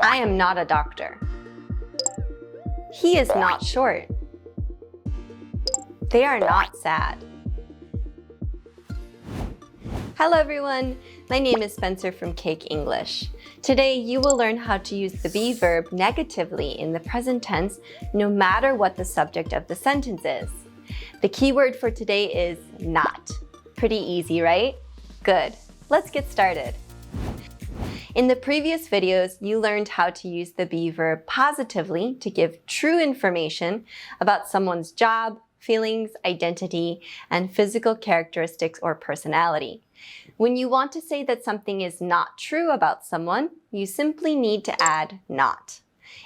I am not a doctor. He is not short. They are not sad. Hello everyone, my name is Spencer from Cake English. Today you will learn how to use the be verb negatively in the present tense no matter what the subject of the sentence is. The key word for today is not. Pretty easy, right? Good. Let's get started. In the previous videos, you learned how to use the be verb positively to give true information about someone's job, feelings, identity, and physical characteristics or personality. When you want to say that something is not true about someone, you simply need to add not.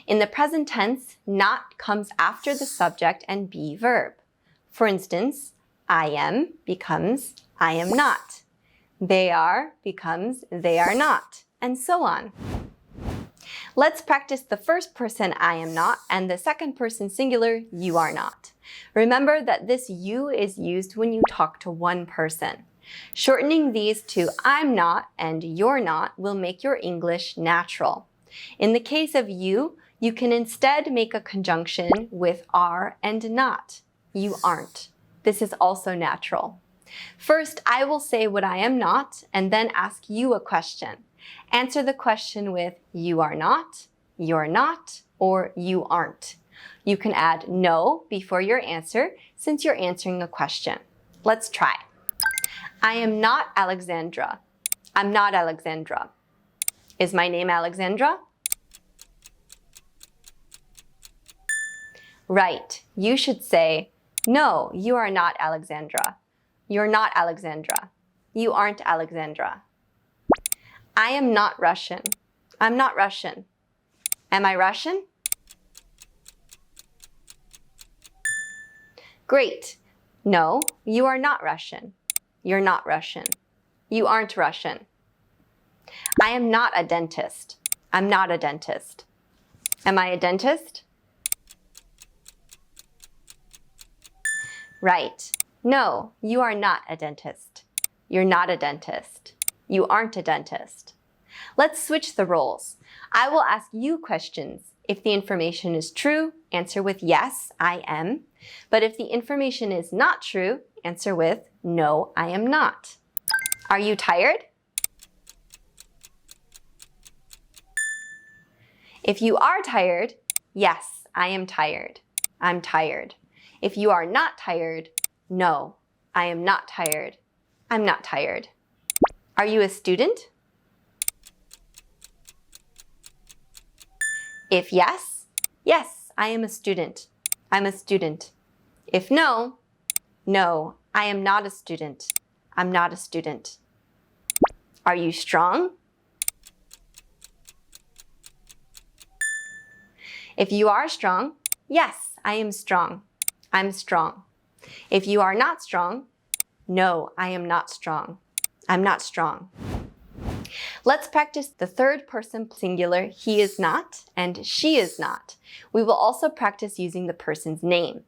In the present tense, not comes after the subject and be verb. For instance, I am becomes I am not. They are becomes they are not, and so on. Let's practice the first person I am not and the second person singular you are not. Remember that this you is used when you talk to one person. Shortening these to I'm not and you're not will make your English natural. In the case of you can instead make a conjunction with are and not. You aren't. This is also natural. First, I will say what I am not and then ask you a question. Answer the question with you are not, you're not, or you aren't. You can add no before your answer since you're answering a question. Let's try. I am not Alexandra. I'm not Alexandra. Is my name Alexandra? Right. You should say, no, you are not Alexandra. You're not Alexandra. You aren't Alexandra. I am not Russian. I'm not Russian. Am I Russian? Great. No, you are not Russian. You're not Russian. You aren't Russian. I am not a dentist. I'm not a dentist. Am I a dentist? Right. No, you are not a dentist. You're not a dentist. You aren't a dentist. Let's switch the roles. I will ask you questions. If the information is true, answer with yes, I am. But if the information is not true, answer with no, I am not. Are you tired? If you are tired, yes, I am tired. I'm tired. If you are not tired, no, I am not tired. I'm not tired. Are you a student? If yes, yes, I am a student. I'm a student. If no, no, I am not a student. I'm not a student. Are you strong? If you are strong, yes, I am strong. I'm strong. If you are not strong, no, I am not strong. I'm not strong. Let's practice the third person singular he is not and she is not. We will also practice using the person's name.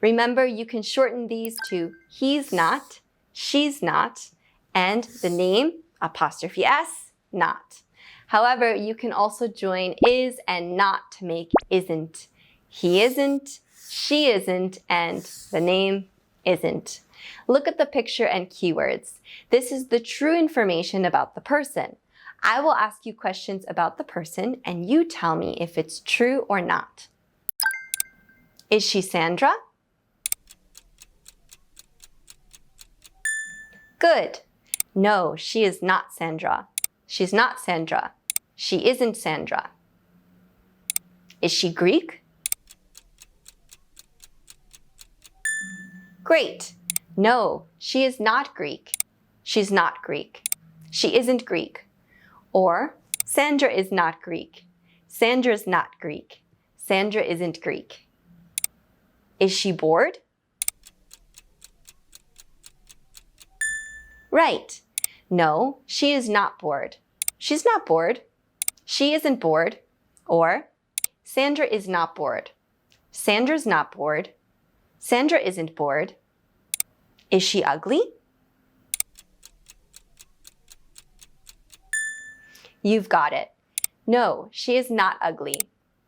Remember, you can shorten these to he's not, she's not, and the name, apostrophe s, not. However, you can also join is and not to make isn't. He isn't, she isn't, and the name isn't. Look at the picture and keywords. This is the true information about the person. I will ask you questions about the person and you tell me if it's true or not. Is she Sandra? Good. No, she is not Sandra. She's not Sandra. She isn't Sandra. Is she Greek? Great. No, she is not Greek. She's not Greek. She isn't Greek. Or, Sandra is not Greek. Sandra's not Greek. Sandra isn't Greek. Is she bored? Right. No, she is not bored. She's not bored. She isn't bored. Or, Sandra is not bored. Sandra's not bored. Sandra isn't bored. Is she ugly? You've got it. No, she is not ugly.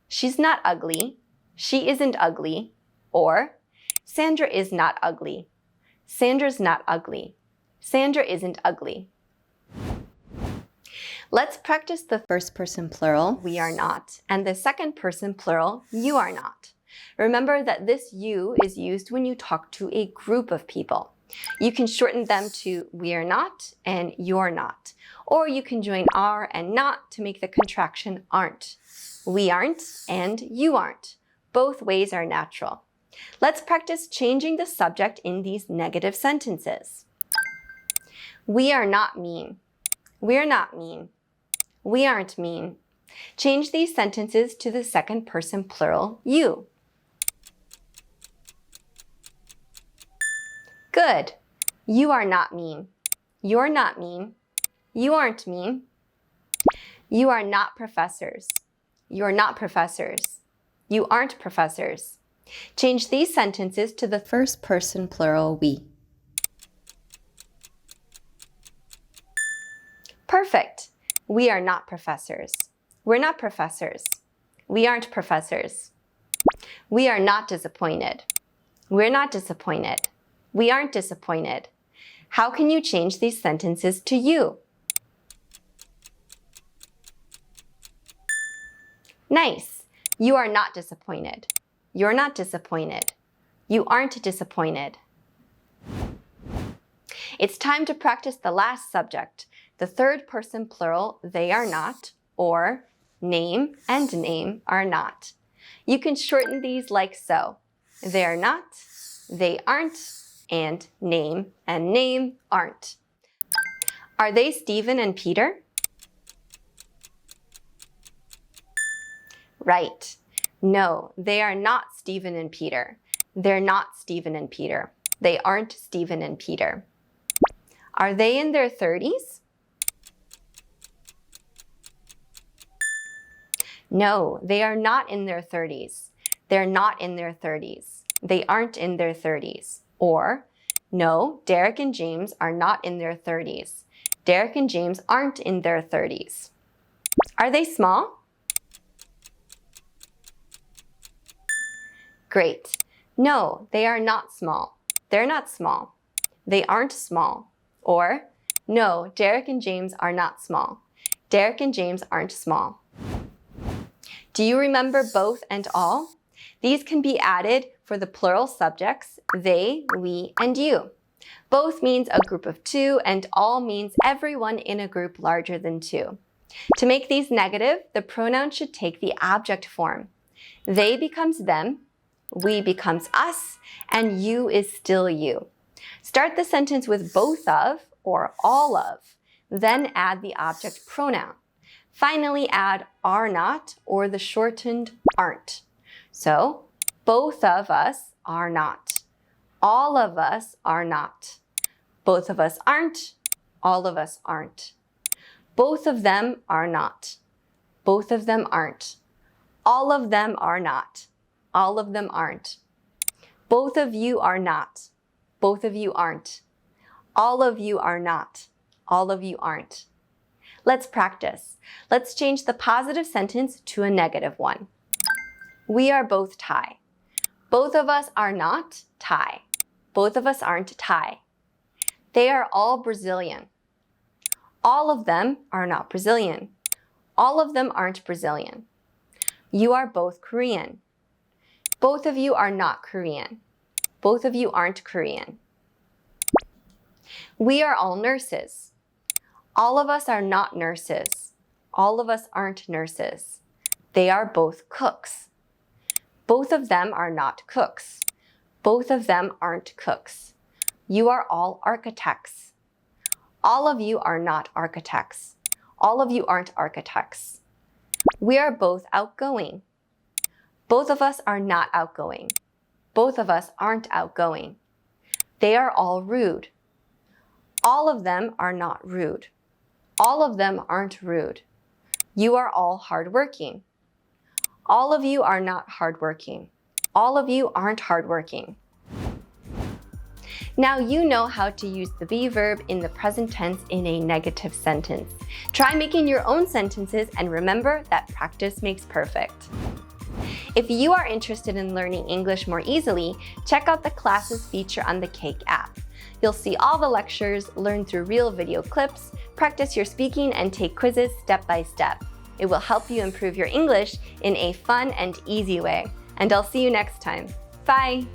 She's not ugly. She isn't ugly. Or, Sandra is not ugly. Sandra's not ugly. Sandra isn't ugly. Let's practice the first person plural, we are not, and the second person plural, you are not. Remember that this you is used when you talk to a group of people. You can shorten them to we are not and you're not. Or you can join are and not to make the contraction aren't. We aren't and you aren't. Both ways are natural. Let's practice changing the subject in these negative sentences. We are not mean. We're not mean. We aren't mean. Change these sentences to the second person plural, you. Good. You are not mean. You're not mean. You aren't mean. You are not professors. You're not professors. You aren't professors. Change these sentences to the first person plural, we. Perfect. We are not professors. We're not professors. We aren't professors. We are not disappointed. We're not disappointed. We aren't disappointed. How can you change these sentences to you? Nice. You are not disappointed. You're not disappointed. You aren't disappointed. It's time to practice the last subject, the third person plural, they are not, or name and name are not. You can shorten these like so. They are not, they aren't, and name aren't. Are they Stephen and Peter? Right. No, they are not Stephen and Peter. They're not Stephen and Peter. They aren't Stephen and Peter. Are they in their 30s? No, they are not in their 30s. They're not in their 30s. They aren't in their 30s. Or, no, Derek and James are not in their 30s. Derek and James aren't in their 30s. Are they small? Great. No, they are not small. They're not small. They aren't small. Or, no, Derek and James are not small. Derek and James aren't small. Do you remember both and all? These can be added for the plural subjects, they, we, and you. Both means a group of two, and all means everyone in a group larger than two. To make these negative, the pronoun should take the object form. They becomes them, we becomes us, and you is still you. Start the sentence with both of or all of, then add the object pronoun. Finally, add are not or the shortened aren't. So, both of us are not. All of us are not. Both of us aren't. All of us aren't. Both of them are not. Both of them aren't. All of them are not. All of them aren't. Both of you are not. Both of you aren't. All of you are not. All of you aren't. Let's practice. Let's change the positive sentence to a negative one. We are both Thai. Both of us are not Thai. Both of us aren't Thai. They are all Brazilian. All of them are not Brazilian. All of them aren't Brazilian. You are both Korean. Both of you are not Korean. Both of you aren't Korean. We are all nurses. All of us are not nurses. All of us aren't nurses. They are both cooks. Both of them are not cooks. Both of them aren't cooks. You are all architects. All of you are not architects. All of you aren't architects. We are both outgoing. Both of us are not outgoing. Both of us aren't outgoing. They are all rude. All of them are not rude. All of them aren't rude. You are all hardworking. All of you are not hardworking. All of you aren't hardworking. Now you know how to use the be verb in the present tense in a negative sentence. Try making your own sentences and remember that practice makes perfect. If you are interested in learning English more easily, check out the classes feature on the Cake app. You'll see all the lectures, learn through real video clips, practice your speaking, and take quizzes step by step. It will help you improve your English in a fun and easy way. And I'll see you next time. Bye!